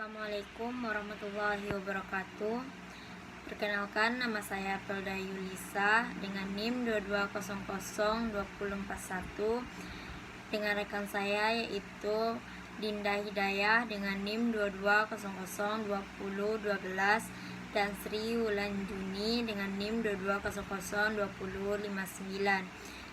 Assalamualaikum warahmatullahi wabarakatuh. Perkenalkan, nama saya Pelda Yulisa dengan NIM 22002041 dengan rekan saya yaitu Dinda Hidayah dengan NIM 22002012 dan Sri Wulanjuni dengan NIM 22002059.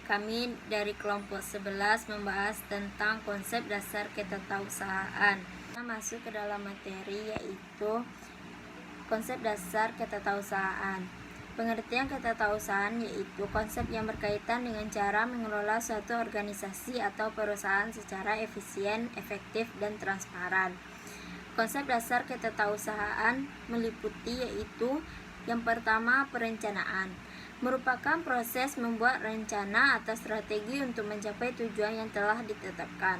Kami dari kelompok 11 membahas tentang konsep dasar ketatausahaan. Masuk ke dalam materi yaitu konsep dasar ketatausahaan. Pengertian ketatausahaan yaitu konsep yang berkaitan dengan cara mengelola suatu organisasi atau perusahaan secara efisien, efektif, dan transparan. Konsep dasar ketatausahaan meliputi yaitu yang pertama, perencanaan. Merupakan proses membuat rencana atau strategi untuk mencapai tujuan yang telah ditetapkan.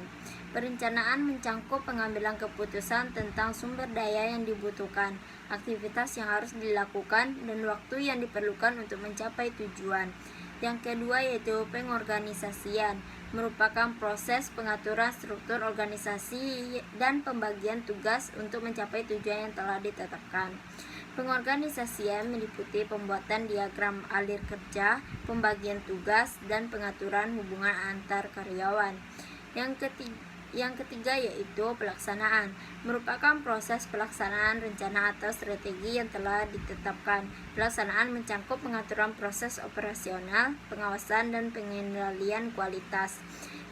Perencanaan mencakup pengambilan keputusan tentang sumber daya yang dibutuhkan, aktivitas yang harus dilakukan, dan waktu yang diperlukan untuk mencapai tujuan. Yang kedua yaitu pengorganisasian, merupakan proses pengaturan struktur organisasi dan pembagian tugas untuk mencapai tujuan yang telah ditetapkan. Pengorganisasian meliputi pembuatan diagram alir kerja, pembagian tugas, dan pengaturan hubungan antar karyawan. Yang ketiga yaitu pelaksanaan, merupakan proses pelaksanaan rencana atau strategi yang telah ditetapkan. Pelaksanaan mencakup pengaturan proses operasional, pengawasan, dan pengendalian kualitas.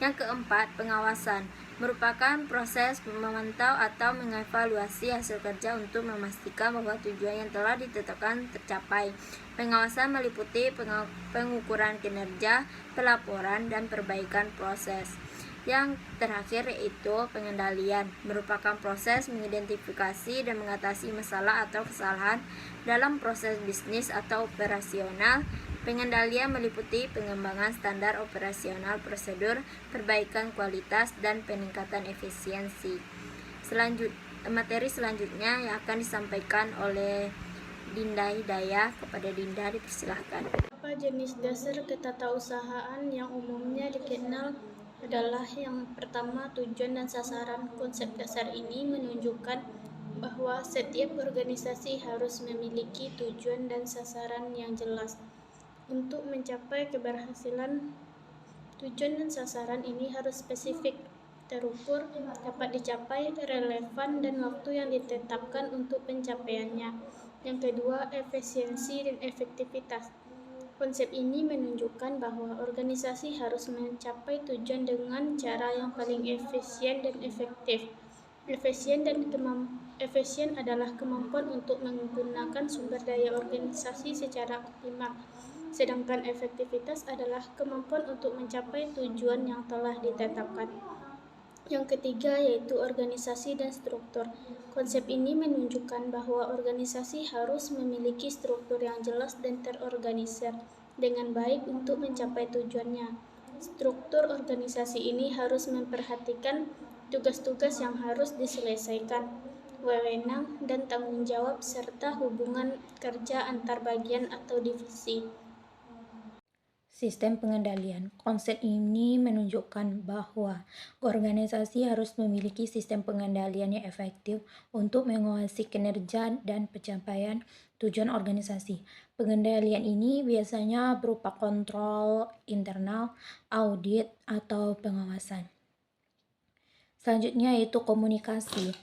Yang keempat, pengawasan, merupakan proses memantau atau mengevaluasi hasil kerja untuk memastikan bahwa tujuan yang telah ditetapkan tercapai. Pengawasan meliputi pengukuran kinerja, pelaporan, dan perbaikan proses. Yang terakhir yaitu pengendalian, merupakan proses mengidentifikasi dan mengatasi masalah atau kesalahan dalam proses bisnis atau operasional. Pengendalian meliputi pengembangan standar operasional, prosedur, perbaikan kualitas, dan peningkatan efisiensi. Materi selanjutnya yang akan disampaikan oleh Dinda Hidayah. Kepada Dinda dipersilahkan. Apa jenis dasar ketatausahaan yang umumnya dikenal adalah yang pertama, tujuan dan sasaran. Konsep dasar ini menunjukkan bahwa setiap organisasi harus memiliki tujuan dan sasaran yang jelas. Untuk mencapai keberhasilan, tujuan dan sasaran ini harus spesifik, terukur, dapat dicapai, relevan, dan waktu yang ditetapkan untuk pencapaiannya. Yang kedua, efisiensi dan efektivitas. Konsep ini menunjukkan bahwa organisasi harus mencapai tujuan dengan cara yang paling efisien dan efektif. Efisien adalah kemampuan untuk menggunakan sumber daya organisasi secara optimal, sedangkan efektivitas adalah kemampuan untuk mencapai tujuan yang telah ditetapkan. Yang ketiga yaitu organisasi dan struktur. Konsep ini menunjukkan bahwa organisasi harus memiliki struktur yang jelas dan terorganisir dengan baik untuk mencapai tujuannya. Struktur organisasi ini harus memperhatikan tugas-tugas yang harus diselesaikan, wewenang dan tanggung jawab, serta hubungan kerja antar bagian atau divisi. Sistem pengendalian. Konsep ini menunjukkan bahwa organisasi harus memiliki sistem pengendalian yang efektif untuk mengawasi kinerja dan pencapaian tujuan organisasi. Pengendalian ini biasanya berupa kontrol internal, audit, atau pengawasan. Selanjutnya yaitu komunikasi.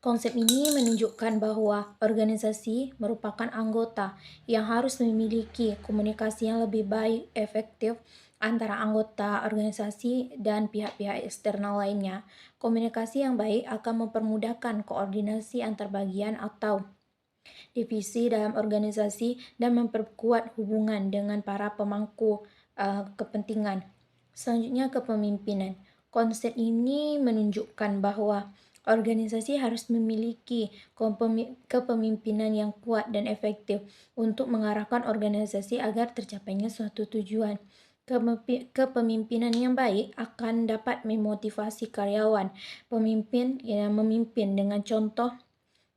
Konsep ini menunjukkan bahwa organisasi merupakan anggota yang harus memiliki komunikasi yang lebih baik, efektif antara anggota organisasi dan pihak-pihak eksternal lainnya. Komunikasi yang baik akan mempermudahkan koordinasi antar bagian atau divisi dalam organisasi dan memperkuat hubungan dengan para pemangku kepentingan. Selanjutnya kepemimpinan. Konsep ini menunjukkan bahwa organisasi harus memiliki kepemimpinan yang kuat dan efektif untuk mengarahkan organisasi agar tercapainya suatu tujuan. Kepemimpinan yang baik akan dapat memotivasi karyawan. Pemimpin yang memimpin dengan contoh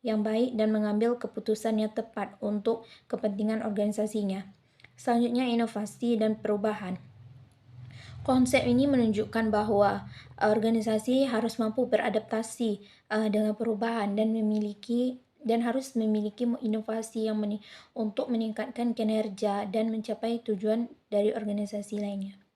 yang baik dan mengambil keputusan yang tepat untuk kepentingan organisasinya. Selanjutnya inovasi dan perubahan. Konsep ini menunjukkan bahwa organisasi harus mampu beradaptasi dengan perubahan dan harus memiliki inovasi untuk meningkatkan kinerja dan mencapai tujuan dari organisasi lainnya.